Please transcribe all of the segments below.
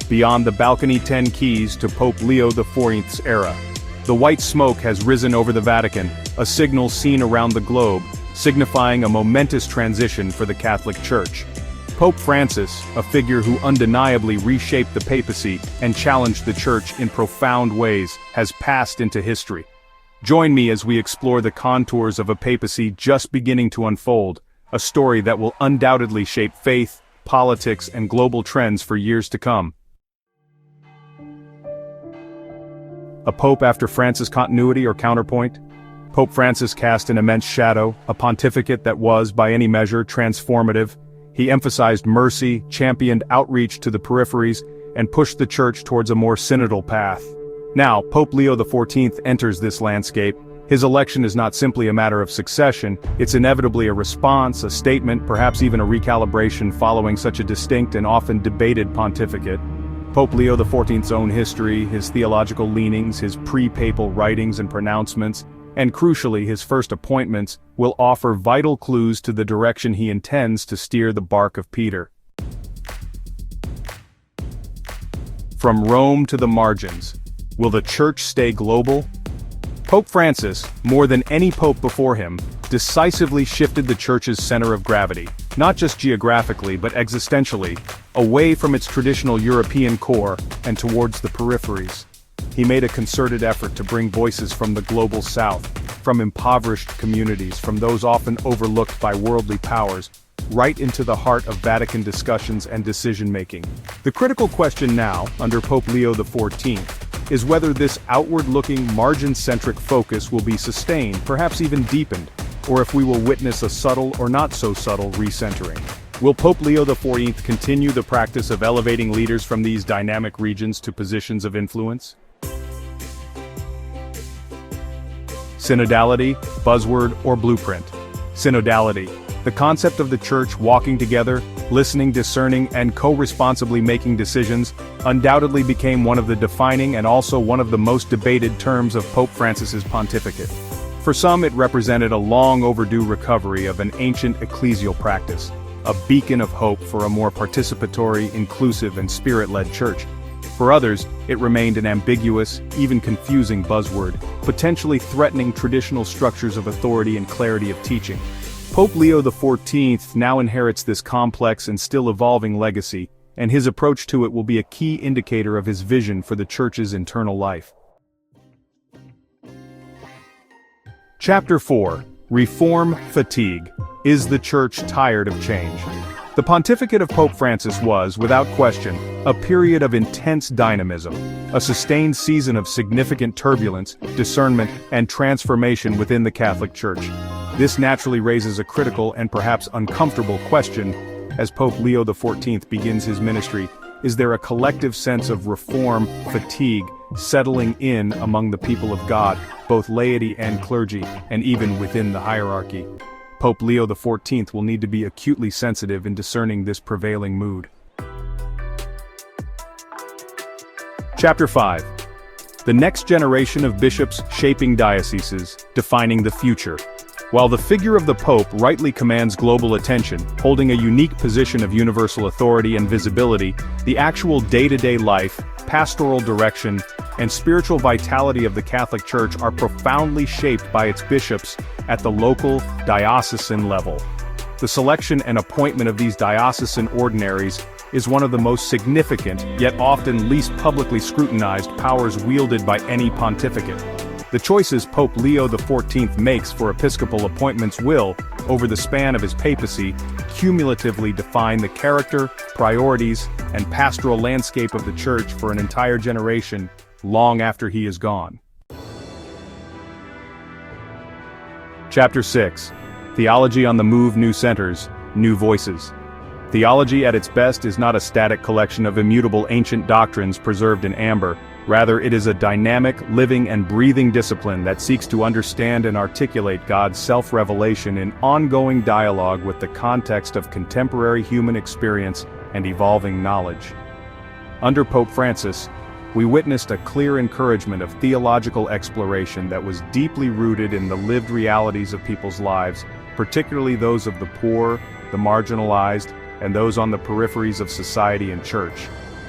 beyond the balcony 10 keys to Pope Leo XIV's era. The white smoke has risen over the Vatican, a signal seen around the globe, signifying a momentous transition for the Catholic Church. Pope Francis, a figure who undeniably reshaped the papacy and challenged the Church in profound ways, has passed into history. Join me as we explore the contours of a papacy just beginning to unfold, a story that will undoubtedly shape faith, politics, and global trends for years to come. A pope after Francis' continuity or counterpoint? Pope Francis cast an immense shadow, a pontificate that was, by any measure, transformative. He emphasized mercy, championed outreach to the peripheries, and pushed the Church towards a more synodal path. Now, Pope Leo XIV enters this landscape. His election is not simply a matter of succession, it's inevitably a response, a statement, perhaps even a recalibration following such a distinct and often debated pontificate. Pope Leo XIV's own history, his theological leanings, his pre-papal writings and pronouncements, and crucially his first appointments, will offer vital clues to the direction he intends to steer the bark of Peter. From Rome to the margins. Will the Church stay global? Pope Francis, more than any pope before him, decisively shifted the Church's center of gravity, not just geographically but existentially, away from its traditional European core and towards the peripheries. He made a concerted effort to bring voices from the global south, from impoverished communities, from those often overlooked by worldly powers, right into the heart of Vatican discussions and decision-making. The critical question now, under Pope Leo XIV, is whether this outward-looking, margin-centric focus will be sustained, perhaps even deepened, or if we will witness a subtle or not-so-subtle recentering. Will Pope Leo XIV continue the practice of elevating leaders from these dynamic regions to positions of influence? Synodality, buzzword, or blueprint? Synodality, the concept of the Church walking together, listening, discerning, and co-responsibly making decisions, undoubtedly became one of the defining and also one of the most debated terms of Pope Francis's pontificate. For some, it represented a long overdue recovery of an ancient ecclesial practice, a beacon of hope for a more participatory, inclusive, and spirit-led Church. For others, it remained an ambiguous, even confusing buzzword, potentially threatening traditional structures of authority and clarity of teaching. Pope Leo XIV now inherits this complex and still evolving legacy, and his approach to it will be a key indicator of his vision for the Church's internal life. Chapter 4. Reform Fatigue. Is the Church tired of change? The pontificate of Pope Francis was, without question, a period of intense dynamism, a sustained season of significant turbulence, discernment, and transformation within the Catholic Church. This naturally raises a critical and perhaps uncomfortable question as Pope Leo XIV begins his ministry. Is there a collective sense of reform fatigue settling in among the people of God, both laity and clergy, and even within the hierarchy? Pope Leo XIV will need to be acutely sensitive in discerning this prevailing mood. Chapter 5. The next generation of bishops shaping dioceses, defining the future. While the figure of the Pope rightly commands global attention, holding a unique position of universal authority and visibility, the actual day-to-day life, pastoral direction, and spiritual vitality of the Catholic Church are profoundly shaped by its bishops at the local, diocesan level. The selection and appointment of these diocesan ordinaries is one of the most significant, yet often least publicly scrutinized powers wielded by any pontificate. The choices Pope Leo XIV makes for episcopal appointments will, over the span of his papacy, cumulatively define the character, priorities, and pastoral landscape of the Church for an entire generation, long after he is gone. Chapter 6. Theology on the Move. New Centers, New Voices. Theology at its best is not a static collection of immutable ancient doctrines preserved in amber. Rather, it is a dynamic, living, and breathing discipline that seeks to understand and articulate God's self-revelation in ongoing dialogue with the context of contemporary human experience and evolving knowledge. Under Pope Francis, we witnessed a clear encouragement of theological exploration that was deeply rooted in the lived realities of people's lives, particularly those of the poor, the marginalized, and those on the peripheries of society and church.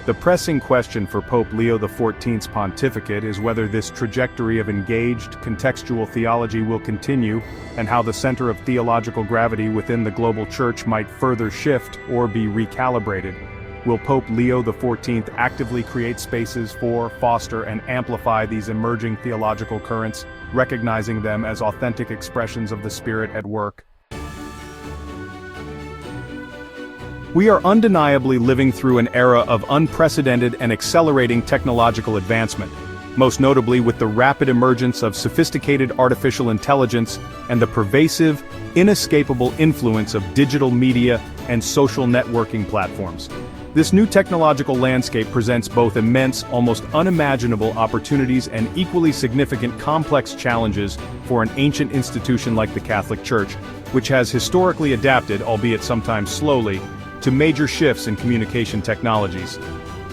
The pressing question for Pope Leo XIV's pontificate is whether this trajectory of engaged, contextual theology will continue, and how the center of theological gravity within the global church might further shift or be recalibrated. Will Pope Leo XIV actively create spaces for, foster, and amplify these emerging theological currents, recognizing them as authentic expressions of the Spirit at work? We are undeniably living through an era of unprecedented and accelerating technological advancement, most notably with the rapid emergence of sophisticated artificial intelligence and the pervasive, inescapable influence of digital media and social networking platforms. This new technological landscape presents both immense, almost unimaginable opportunities and equally significant complex challenges for an ancient institution like the Catholic Church, which has historically adapted, albeit sometimes slowly, to major shifts in communication technologies.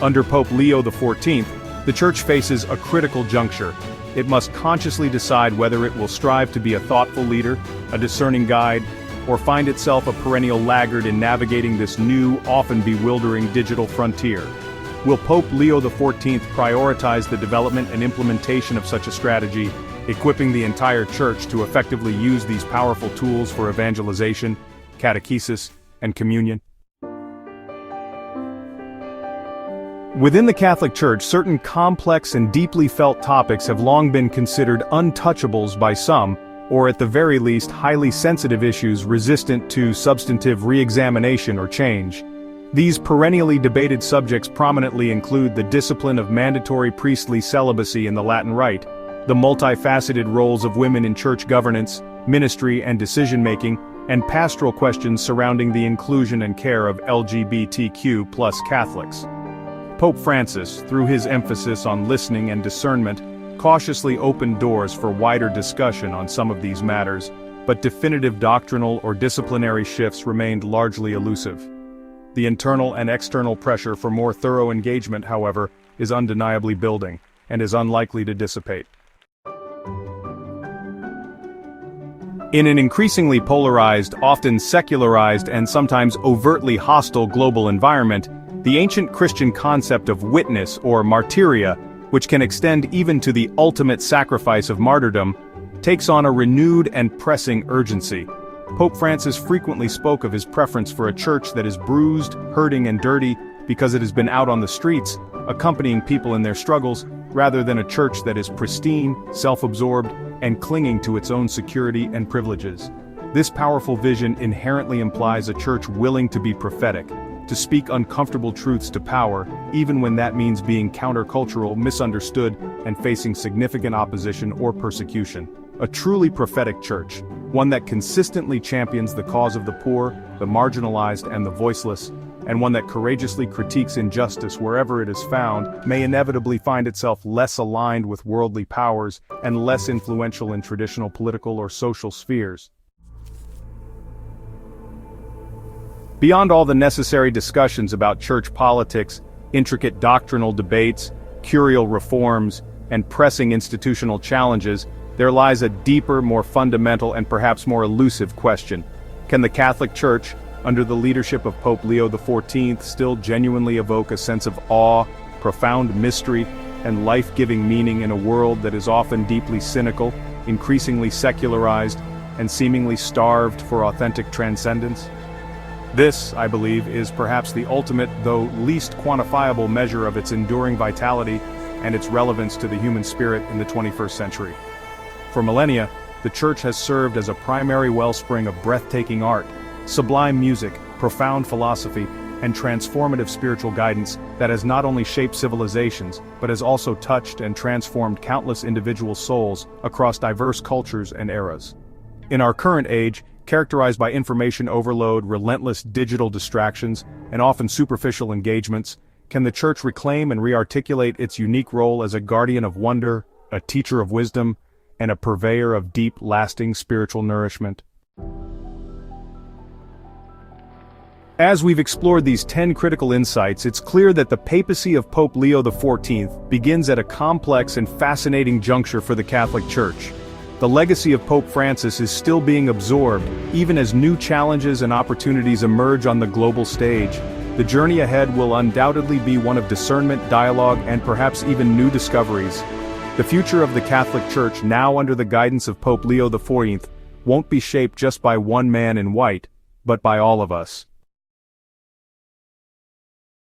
Under Pope Leo XIV, the Church faces a critical juncture. It must consciously decide whether it will strive to be a thoughtful leader, a discerning guide, or find itself a perennial laggard in navigating this new, often bewildering digital frontier. Will Pope Leo XIV prioritize the development and implementation of such a strategy, equipping the entire Church to effectively use these powerful tools for evangelization, catechesis, and communion? Within the Catholic Church, certain complex and deeply felt topics have long been considered untouchables by some, or at the very least highly sensitive issues resistant to substantive re-examination or change. These perennially debated subjects prominently include the discipline of mandatory priestly celibacy in the Latin Rite, the multifaceted roles of women in church governance, ministry and decision-making, and pastoral questions surrounding the inclusion and care of LGBTQ+ Catholics. Pope Francis, through his emphasis on listening and discernment, cautiously opened doors for wider discussion on some of these matters, but definitive doctrinal or disciplinary shifts remained largely elusive. The internal and external pressure for more thorough engagement, however, is undeniably building, and is unlikely to dissipate. In an increasingly polarized, often secularized, and sometimes overtly hostile global environment, the ancient Christian concept of witness or martyria, which can extend even to the ultimate sacrifice of martyrdom, takes on a renewed and pressing urgency. Pope Francis frequently spoke of his preference for a church that is bruised, hurting, and dirty because it has been out on the streets, accompanying people in their struggles, rather than a church that is pristine, self-absorbed, and clinging to its own security and privileges. This powerful vision inherently implies a church willing to be prophetic, to speak uncomfortable truths to power, even when that means being countercultural, misunderstood, and facing significant opposition or persecution. A truly prophetic church, one that consistently champions the cause of the poor, the marginalized, and the voiceless, and one that courageously critiques injustice wherever it is found, may inevitably find itself less aligned with worldly powers and less influential in traditional political or social spheres. Beyond all the necessary discussions about church politics, intricate doctrinal debates, curial reforms, and pressing institutional challenges, there lies a deeper, more fundamental, and perhaps more elusive question. Can the Catholic Church, under the leadership of Pope Leo XIV, still genuinely evoke a sense of awe, profound mystery, and life-giving meaning in a world that is often deeply cynical, increasingly secularized, and seemingly starved for authentic transcendence? This, I believe, is perhaps the ultimate, though least quantifiable measure of its enduring vitality and its relevance to the human spirit in the 21st century. For millennia, the Church has served as a primary wellspring of breathtaking art, sublime music, profound philosophy, and transformative spiritual guidance that has not only shaped civilizations, but has also touched and transformed countless individual souls across diverse cultures and eras. In our current age, characterized by information overload, relentless digital distractions, and often superficial engagements, can the Church reclaim and re-articulate its unique role as a guardian of wonder, a teacher of wisdom, and a purveyor of deep, lasting spiritual nourishment? As we've explored these 10 critical insights, it's clear that the papacy of Pope Leo XIV begins at a complex and fascinating juncture for the Catholic Church. The legacy of Pope Francis is still being absorbed, even as new challenges and opportunities emerge on the global stage. The journey ahead will undoubtedly be one of discernment, dialogue, and perhaps even new discoveries. The future of the Catholic Church, now under the guidance of Pope Leo XIV, won't be shaped just by one man in white, but by all of us.